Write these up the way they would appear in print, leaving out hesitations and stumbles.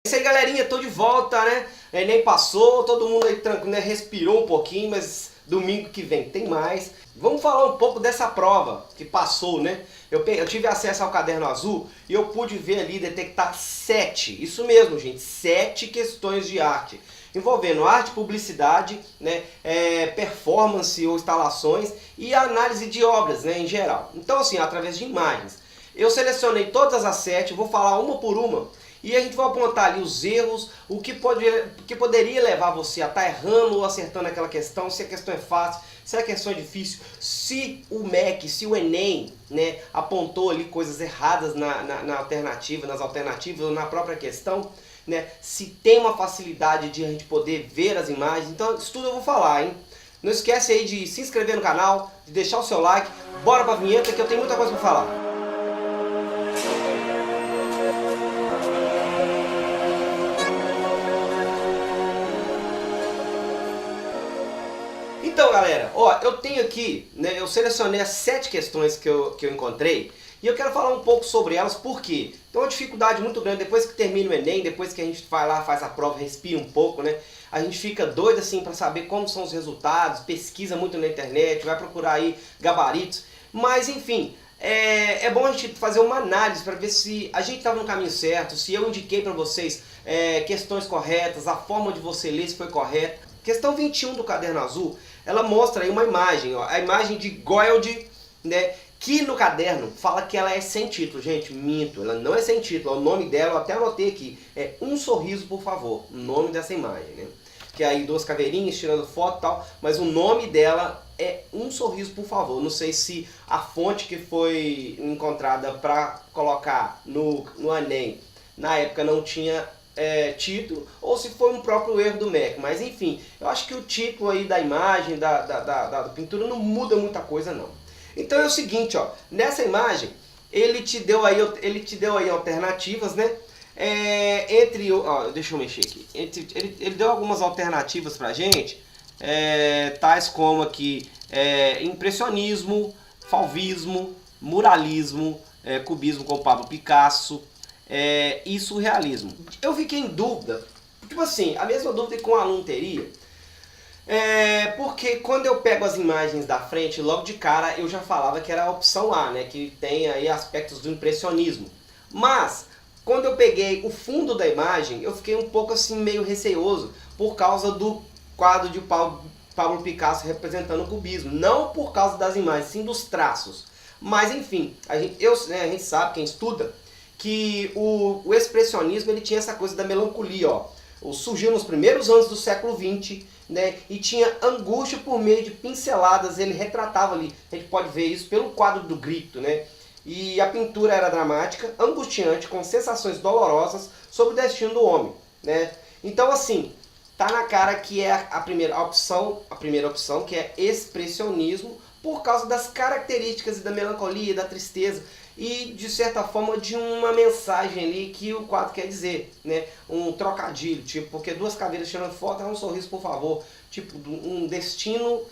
É isso aí, galerinha, tô de volta, né? Nem passou, todo mundo aí tranquilo, né? Respirou um pouquinho, mas domingo que vem tem mais. Vamos falar um pouco dessa prova que passou, né? Eu tive acesso ao caderno azul e eu pude ver ali, detectar 7, isso mesmo, gente, 7 questões de arte, envolvendo arte, publicidade, né, performance ou instalações e análise de obras, né, em geral. Então, assim, através de imagens. Eu selecionei todas as 7, vou falar uma por uma. E a gente vai apontar ali os erros, o que poderia levar você a estar errando ou acertando aquela questão, se a questão é fácil, se a questão é difícil, se o MEC, se o Enem, né, apontou ali coisas erradas na alternativa, nas alternativas ou na própria questão, né, se tem uma facilidade de a gente poder ver as imagens. Então isso tudo eu vou falar, hein? Não esquece aí de se inscrever no canal, de deixar o seu like, bora pra vinheta que eu tenho muita coisa pra falar. Então, galera, ó, eu tenho aqui, né, eu selecionei as 7 questões que eu encontrei e eu quero falar um pouco sobre elas, porque tem uma dificuldade muito grande depois que termina o Enem, depois que a gente vai lá, faz a prova, respira um pouco, né? A gente fica doido assim para saber como são os resultados, pesquisa muito na internet, vai procurar aí gabaritos, mas enfim, é bom a gente fazer uma análise para ver se a gente estava no caminho certo, se eu indiquei para vocês questões corretas, a forma de você ler se foi correta. Questão 21 do caderno azul, ela mostra aí uma imagem, ó, a imagem de Gold, né, que no caderno fala que ela é sem título. Gente, minto, ela não é sem título, o nome dela eu até anotei aqui, é Um Sorriso, por favor, o nome dessa imagem, né? Que é aí 2 caveirinhas tirando foto e tal, mas o nome dela é Um Sorriso, por favor. Não sei se a fonte que foi encontrada para colocar no Enem, na época não tinha título, ou se foi um próprio erro do MEC, mas enfim, eu acho que o título aí da imagem, da pintura não muda muita coisa não. Então é o seguinte, ó, nessa imagem ele te deu aí alternativas, né? Deixa eu mexer aqui, ele deu algumas alternativas pra gente, tais como aqui, impressionismo, fauvismo, muralismo, cubismo com Pablo Picasso, e surrealismo. Eu fiquei em dúvida, tipo assim, a mesma dúvida que um aluno teria, porque quando eu pego as imagens da frente, logo de cara eu já falava que era a opção A, né, que tem aí aspectos do impressionismo. Mas, quando eu peguei o fundo da imagem, eu fiquei um pouco assim meio receoso, por causa do quadro de Pablo Picasso representando o cubismo. Não por causa das imagens, sim dos traços. Mas enfim, a gente sabe, quem estuda, que o expressionismo ele tinha essa coisa da melancolia, ó. Surgiu nos primeiros anos do século XX, né, e tinha angústia por meio de pinceladas, ele retratava ali, a gente pode ver isso pelo quadro do Grito, né, e a pintura era dramática, angustiante, com sensações dolorosas sobre o destino do homem, né. Então assim, tá na cara que é a primeira opção, que é expressionismo, por causa das características da melancolia, da tristeza e de certa forma de uma mensagem ali que o quadro quer dizer, né? Um trocadilho, tipo, porque 2 caveiras tirando foto é um sorriso, por favor, tipo, um destino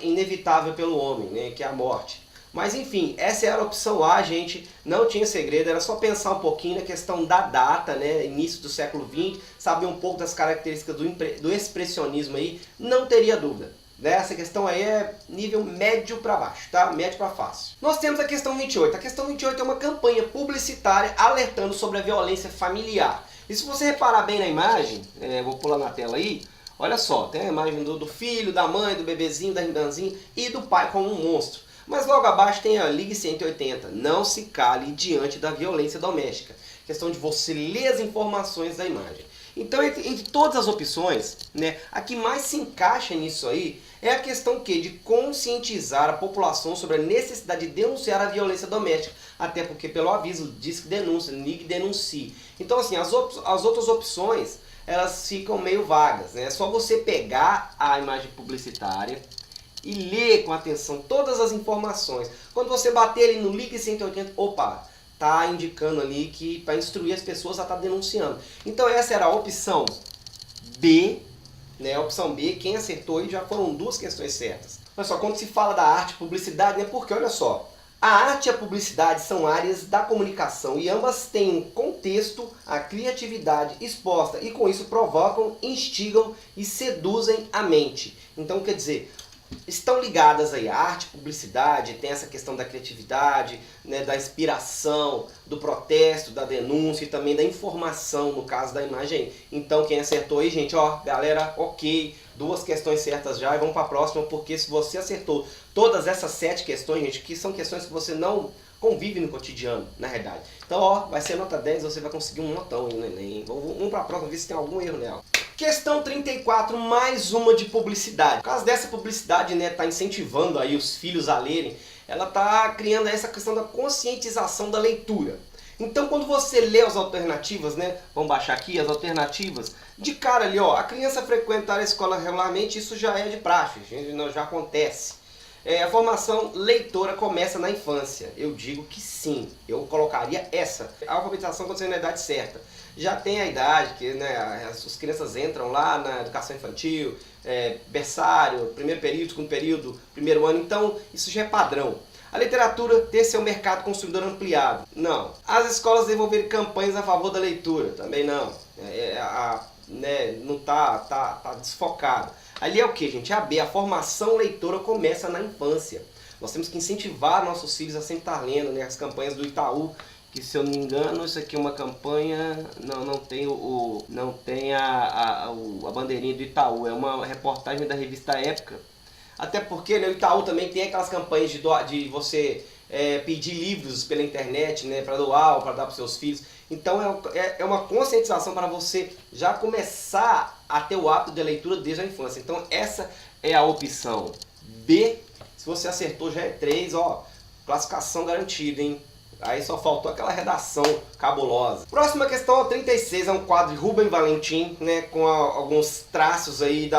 inevitável pelo homem, né? Que é a morte. Mas enfim, essa era a opção A, gente, não tinha segredo, era só pensar um pouquinho na questão da data, né, início do século XX, saber um pouco das características do expressionismo aí, não teria dúvida. Essa questão aí é nível médio para baixo, tá? Médio para fácil. Nós temos a questão 28. A questão 28 é uma campanha publicitária alertando sobre a violência familiar. E se você reparar bem na imagem, vou pular na tela aí, olha só, tem a imagem do filho, da mãe, do bebezinho, da irmãzinha e do pai como um monstro. Mas logo abaixo tem a Ligue 180, não se cale diante da violência doméstica. Questão de você ler as informações da imagem. Então, entre todas as opções, né, a que mais se encaixa nisso aí é a questão de conscientizar a população sobre a necessidade de denunciar a violência doméstica. Até porque pelo aviso diz que denúncia, ligue e denuncie. Então assim, as outras opções, elas ficam meio vagas, né? É só você pegar a imagem publicitária e ler com atenção todas as informações. Quando você bater ali no Ligue 180, opa, tá indicando ali que para instruir as pessoas a estar denunciando. Então essa era a opção B, né? A opção B, quem acertou aí já foram 2 questões certas. Olha só, quando se fala da arte, publicidade, né? Porque olha só, A arte e a publicidade são áreas da comunicação e ambas têm um contexto, a criatividade exposta e com isso provocam, instigam e seduzem a mente. Então quer dizer, estão ligadas aí a arte, publicidade, tem essa questão da criatividade, né, da inspiração, do protesto, da denúncia e também da informação, no caso da imagem. Então quem acertou aí, gente, ó, galera, ok, 2 questões certas já e vamos para a próxima, porque se você acertou todas essas 7 questões, gente, que são questões que você não convive no cotidiano, na realidade. Então, ó, vai ser nota 10, você vai conseguir um notão aí no Enem. Vamos para a próxima, ver se tem algum erro nela. Questão 34, mais uma de publicidade. Por causa dessa publicidade, né, tá incentivando aí os filhos a lerem, ela tá criando essa questão da conscientização da leitura. Então quando você lê as alternativas, né, vamos baixar aqui as alternativas, de cara ali, ó, a criança frequentar a escola regularmente, isso já é de praxe, já acontece. A formação leitora começa na infância. Eu digo que sim, eu colocaria essa. A alfabetização acontece na idade certa. Já tem a idade que, né, as crianças entram lá na educação infantil, berçário, primeiro período, segundo período, primeiro ano, então isso já é padrão. A literatura ter seu mercado consumidor ampliado. Não. As escolas desenvolverem campanhas a favor da leitura. Também não. Não tá desfocado. Ali é o que, gente? A B, a formação leitora começa na infância. Nós temos que incentivar nossos filhos a sempre estar lendo, né? As campanhas do Itaú, que se eu não me engano, isso aqui é uma campanha, não tem a bandeirinha do Itaú, é uma reportagem da revista Época. Até porque, né, o Itaú também tem aquelas campanhas de você pedir livros pela internet, né, para doar ou para dar para os seus filhos. Então é uma conscientização para você já começar a ter o hábito de leitura desde a infância. Então essa é a opção B. Se você acertou já é 3, ó, classificação garantida, hein? Aí só faltou aquela redação cabulosa. Próxima questão, 36, é um quadro de Rubem Valentim, né, com alguns traços aí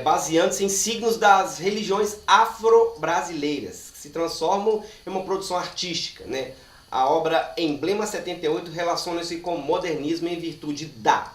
baseando-se em signos das religiões afro-brasileiras, que se transformam em uma produção artística, né? A obra Emblema 78 relaciona-se com o modernismo em virtude da...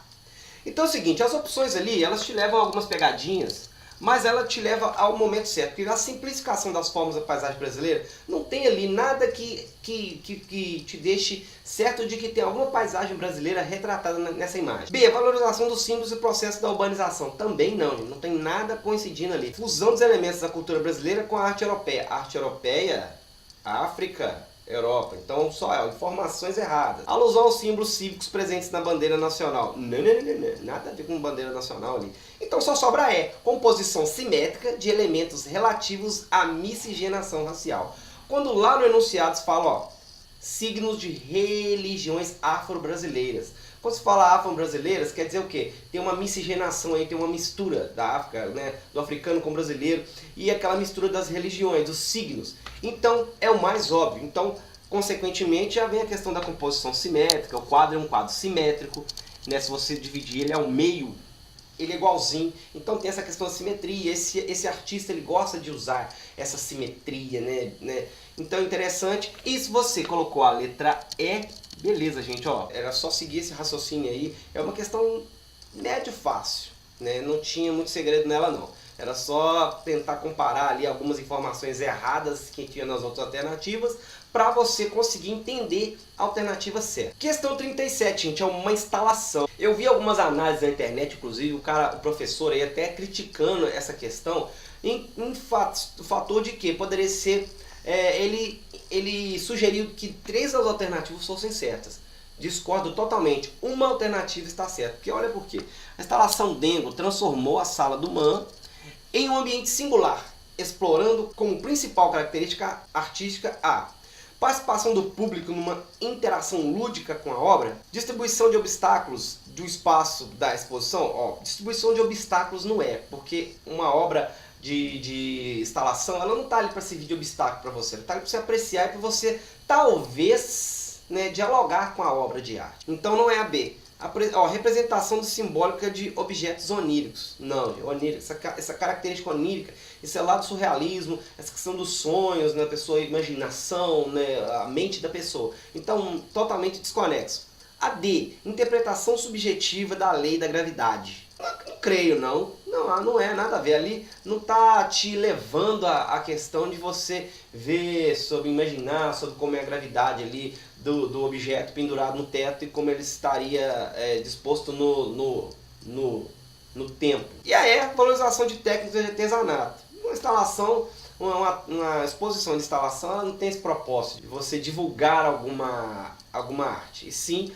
Então é o seguinte, as opções ali, elas te levam a algumas pegadinhas, mas ela te leva ao momento certo, porque a simplificação das formas da paisagem brasileira não tem ali nada que te deixe certo de que tem alguma paisagem brasileira retratada nessa imagem. B, a valorização dos símbolos e processo da urbanização. Também não tem nada coincidindo ali. Fusão dos elementos da cultura brasileira com a arte europeia. Arte europeia, África, Europa. Então só informações erradas. Alusão aos símbolos cívicos presentes na bandeira nacional. Não, nada a ver com bandeira nacional ali. Então só sobra composição simétrica de elementos relativos à miscigenação racial. Quando lá no enunciado se fala, ó, signos de religiões afro-brasileiras. Quando se fala afro-brasileiras, quer dizer o quê? Tem uma miscigenação aí, tem uma mistura da África, né, do africano com o brasileiro, e aquela mistura das religiões, dos signos. Então, é o mais óbvio. Então, consequentemente, já vem a questão da composição simétrica. O quadro é um quadro simétrico, né? Se você dividir ele ao meio, ele é igualzinho. Então tem essa questão da simetria. Esse artista, ele gosta de usar essa simetria, né? Então é interessante. E se você colocou a letra E, beleza, gente, ó, era só seguir esse raciocínio aí. É uma questão médio fácil, né? Não tinha muito segredo nela, não. Era só tentar comparar ali algumas informações erradas que tinha nas outras alternativas para você conseguir entender a alternativa certa. Questão 37, gente, é uma instalação. Eu vi algumas análises na internet, inclusive o professor aí até criticando essa questão em fator de que poderia ser... ele sugeriu que 3 das alternativas fossem certas. Discordo totalmente. Uma alternativa está certa. Porque olha por quê. A instalação Dengo transformou a sala do MAN em um ambiente singular, explorando como principal característica artística a participação do público numa interação lúdica com a obra, distribuição de obstáculos do espaço da exposição. Ó, distribuição de obstáculos não é, porque uma obra de instalação, ela não está ali para servir de obstáculo para você, ela está ali para você apreciar e para você talvez, né, dialogar com a obra de arte. Então não é a B. Representação simbólica de objetos oníricos. Não, essa característica onírica, isso é lá do surrealismo, essa questão dos sonhos, né, a pessoa, a imaginação, né, a mente da pessoa. Então, totalmente desconexo. A D, interpretação subjetiva da lei da gravidade. Não creio, não. Não é nada a ver. Ali não está te levando a questão de você ver, imaginar sobre como é a gravidade ali do objeto pendurado no teto e como ele estaria disposto no tempo. E aí a valorização de técnicas de artesanato. Uma instalação, uma exposição de instalação, ela não tem esse propósito de você divulgar alguma arte, e sim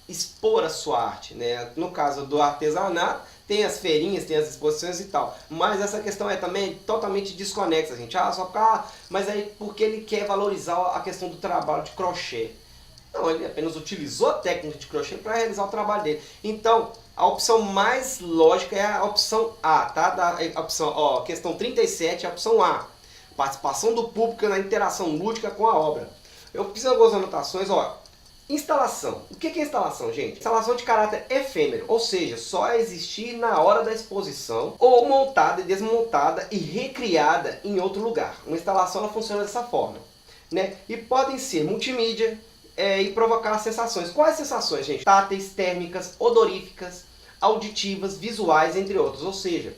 expor a sua arte, né? No caso do artesanato, tem as feirinhas, tem as exposições e tal, mas essa questão é também totalmente desconexa, gente. Mas aí porque ele quer valorizar a questão do trabalho de crochê. Não, ele apenas utilizou a técnica de crochê para realizar o trabalho dele. Então, a opção mais lógica é a opção A, tá? Questão 37 é a opção A. Participação do público na interação lúdica com a obra. Eu fiz algumas anotações, Instalação. O que é instalação, gente? Instalação de caráter efêmero, ou seja, só existir na hora da exposição ou montada e desmontada e recriada em outro lugar. Uma instalação ela funciona dessa forma, né? E podem ser multimídia e provocar sensações. Quais sensações, gente? Táteis, térmicas, odoríficas, auditivas, visuais, entre outros. Ou seja,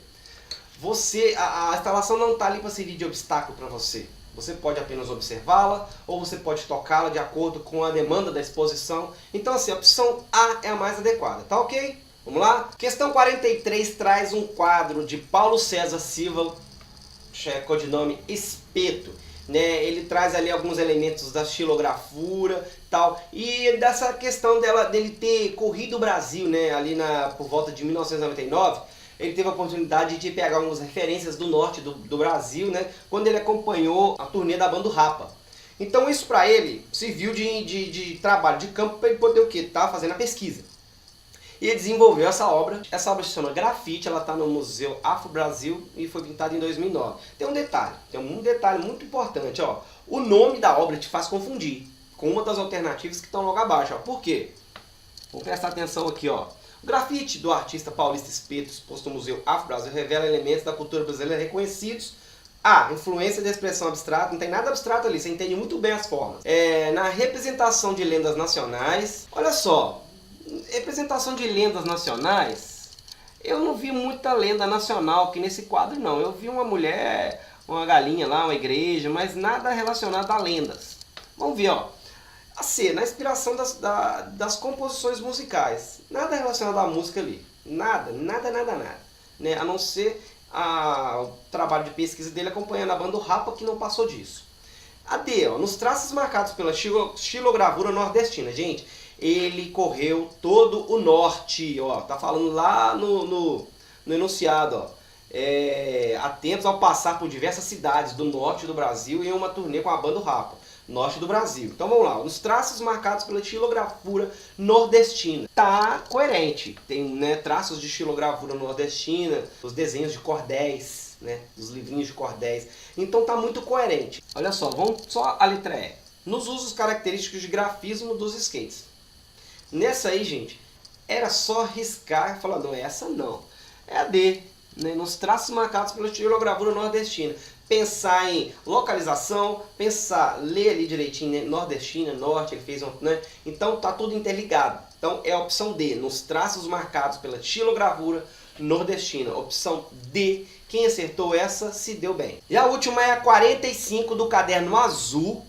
a instalação não está ali para servir de obstáculo para você. Você pode apenas observá-la ou você pode tocá-la de acordo com a demanda da exposição. Então assim, a opção A é a mais adequada, tá ok? Vamos lá? Questão 43 traz um quadro de Paulo César Silva, codinome Espeto. Né? Ele traz ali alguns elementos da xilografura tal, e dessa questão dele ter corrido o Brasil, né? Ali por volta de 1999. Ele teve a oportunidade de pegar algumas referências do norte do Brasil, né, quando ele acompanhou a turnê da banda Rapa. Então isso para ele serviu de trabalho de campo para ele poder o quê? Tá fazendo a pesquisa. E ele desenvolveu essa obra. Essa obra se chama Grafite, ela está no Museu Afro Brasil e foi pintada em 2009. Tem um detalhe muito importante, o nome da obra te faz confundir com uma das alternativas que estão logo abaixo. Por quê? Vamos prestar atenção aqui, O grafite do artista paulista Espeto, exposto no Museu Afro Brasil, revela elementos da cultura brasileira reconhecidos. Influência da expressão abstrata, não tem nada abstrato ali, você entende muito bem as formas. Na representação de lendas nacionais, olha só, representação de lendas nacionais, eu não vi muita lenda nacional aqui nesse quadro não. Eu vi uma mulher, uma galinha lá, uma igreja, mas nada relacionado a lendas. Vamos ver, A C, na inspiração das composições musicais. Nada relacionado à música ali. Nada. Né? A não ser o trabalho de pesquisa dele acompanhando a banda Rapa, que não passou disso. A D, nos traços marcados pela xilogravura nordestina. Gente, ele correu todo o norte. Tá falando lá no enunciado. Atentos ao passar por diversas cidades do norte do Brasil em uma turnê com a banda Rapa. Norte do Brasil. Então vamos lá, os traços marcados pela xilogravura nordestina. Tá coerente, tem traços de xilogravura nordestina, os desenhos de cordéis, os livrinhos de cordéis. Então tá muito coerente. Olha só, vamos só a letra E. Nos usos característicos de grafismo dos skates. Nessa aí, gente, era só riscar e falar, não, essa não. É a D, nos traços marcados pela xilogravura nordestina. Pensar em localização, ler ali direitinho, nordestina, norte, ele fez então tá tudo interligado. Então é a opção D, nos traços marcados pela xilogravura nordestina. Opção D, quem acertou essa se deu bem. E a última é a 45 do caderno azul,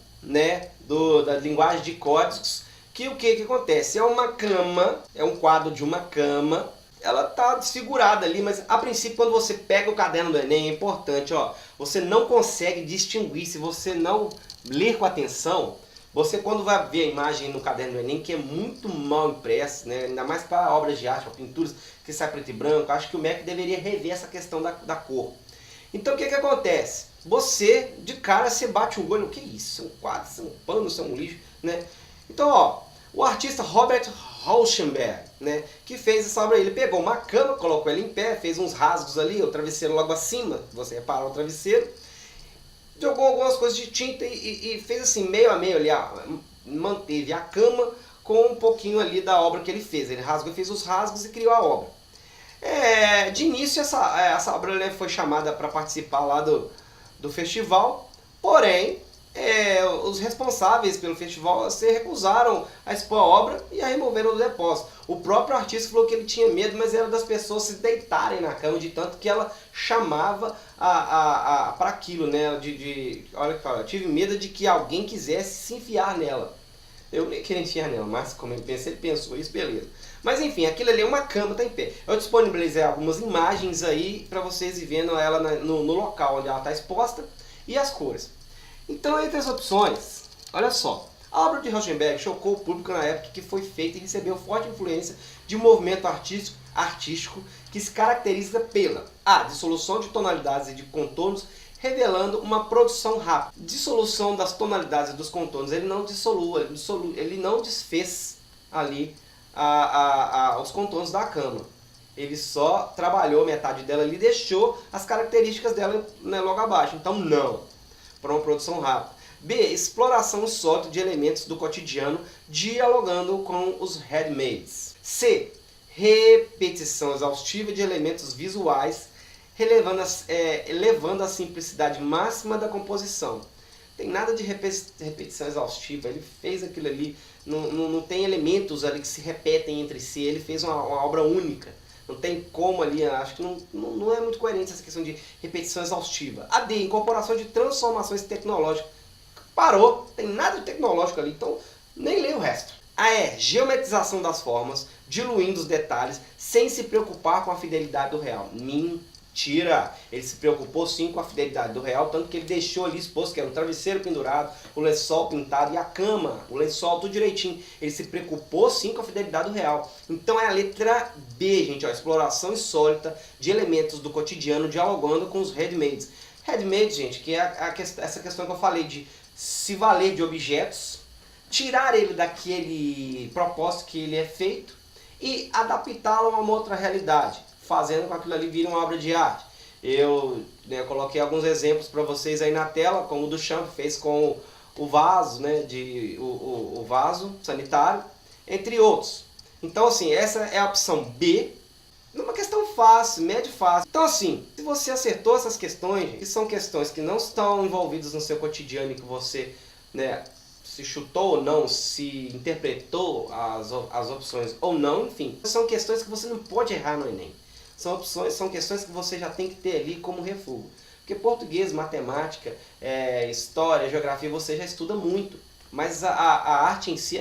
da linguagem de códigos, que o que acontece? É uma cama, é um quadro de uma cama. Ela está desfigurada ali, mas a princípio quando você pega o caderno do Enem é importante, você não consegue distinguir, se você não ler com atenção, você quando vai ver a imagem no caderno do Enem, que é muito mal impresso, ainda mais para obras de arte, para pinturas que sai preto e branco, acho que o MEC deveria rever essa questão da cor. Então o que acontece? Você, de cara, você bate o olho, o que é isso? São quadros, são panos, são lixo, Então, o artista Robert Rauschenberg, que fez essa obra, ele pegou uma cama, colocou ela em pé, fez uns rasgos ali, o travesseiro logo acima, você repara o travesseiro, jogou algumas coisas de tinta e fez assim, meio a meio ali, manteve a cama com um pouquinho ali da obra que ele fez. Ele rasgou, fez os rasgos e criou a obra. De início, essa obra foi chamada para participar lá do festival, porém, os responsáveis pelo festival se recusaram a expor a obra e a removeram do depósito. O próprio artista falou que ele tinha medo, mas era das pessoas se deitarem na cama, de tanto que ela chamava para aquilo, né? Olha que fala, eu tive medo de que alguém quisesse se enfiar nela. Eu nem queria enfiar nela, mas como ele pensou isso, beleza. Mas enfim, aquilo ali é uma cama, tá em pé. Eu disponibilizei algumas imagens aí para vocês ir vendo ela no local onde ela está exposta e as cores. Então, entre as opções, olha só, a obra de Rauschenberg chocou o público na época que foi feita e recebeu forte influência de um movimento artístico que se caracteriza pela dissolução de tonalidades e de contornos, revelando uma produção rápida. Dissolução das tonalidades e dos contornos, ele não ele não desfez ali os contornos da cama. Ele só trabalhou metade dela ali e deixou as características dela, né, logo abaixo. Então não, para uma produção rápida. B. Exploração insólita de elementos do cotidiano, dialogando com os handmaids. C. Repetição exaustiva de elementos visuais, elevando a simplicidade máxima da composição. Tem nada de repetição exaustiva, ele fez aquilo ali, não tem elementos ali que se repetem entre si, ele fez uma obra única. Não tem como ali, acho que não é muito coerente essa questão de repetição exaustiva. A D, incorporação de transformações tecnológicas. Parou, tem nada de tecnológico ali, então nem leia o resto. A E, geometrização das formas, diluindo os detalhes, sem se preocupar com a fidelidade do real. Mentira! Ele se preocupou sim com a fidelidade do real, tanto que ele deixou ali exposto que era o travesseiro pendurado, o lençol pintado e a cama, o lençol tudo direitinho. Ele se preocupou sim com a fidelidade do real. Então é a letra B, gente, ó, exploração insólita de elementos do cotidiano dialogando com os handmaids. Handmaids, gente, que é essa questão que eu falei de se valer de objetos, tirar ele daquele propósito que ele é feito e adaptá-lo a uma outra realidade, fazendo com que aquilo ali vire uma obra de arte. Eu coloquei alguns exemplos para vocês aí na tela, como o Duchamp fez com o vaso, né, o vaso sanitário, entre outros. Então assim, essa é a opção B, numa questão fácil, médio fácil. Então assim, se você acertou essas questões, que são questões que não estão envolvidas no seu cotidiano e que você, né, se chutou ou não, se interpretou as opções ou não, enfim, são questões que você não pode errar no Enem. São questões que você já tem que ter ali como refúgio. Porque português, matemática, história, geografia, você já estuda muito. Mas a arte em si,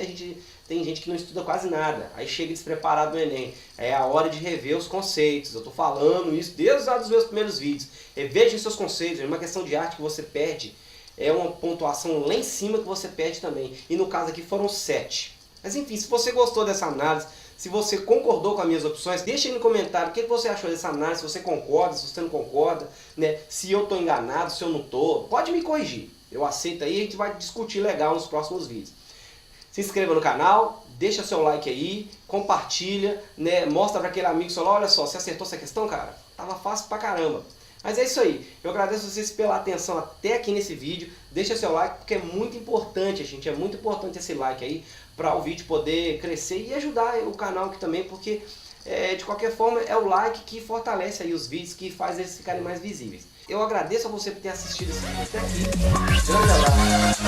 tem gente que não estuda quase nada. Aí chega despreparado no Enem. É a hora de rever os conceitos. Eu estou falando isso desde os meus primeiros vídeos. Revejam seus conceitos. É uma questão de arte que você perde. É uma pontuação lá em cima que você perde também. E no caso aqui foram 7. Mas enfim, se você gostou dessa análise, se você concordou com as minhas opções, deixa aí no comentário o que você achou dessa análise, se você concorda, se você não concorda, né? Se eu estou enganado, se eu não estou. Pode me corrigir. Eu aceito aí e a gente vai discutir legal nos próximos vídeos. Se inscreva no canal, deixa seu like aí, compartilha, né? Mostra para aquele amigo, fala, olha só, você acertou essa questão, cara? Tava fácil pra caramba. Mas é isso aí. Eu agradeço vocês pela atenção até aqui nesse vídeo. Deixa seu like porque é muito importante, gente. É muito importante esse like aí para o vídeo poder crescer e ajudar o canal aqui também, porque de qualquer forma é o like que fortalece aí os vídeos, que faz eles ficarem mais visíveis. Eu agradeço a você por ter assistido esse vídeo até aqui. Grande abraço.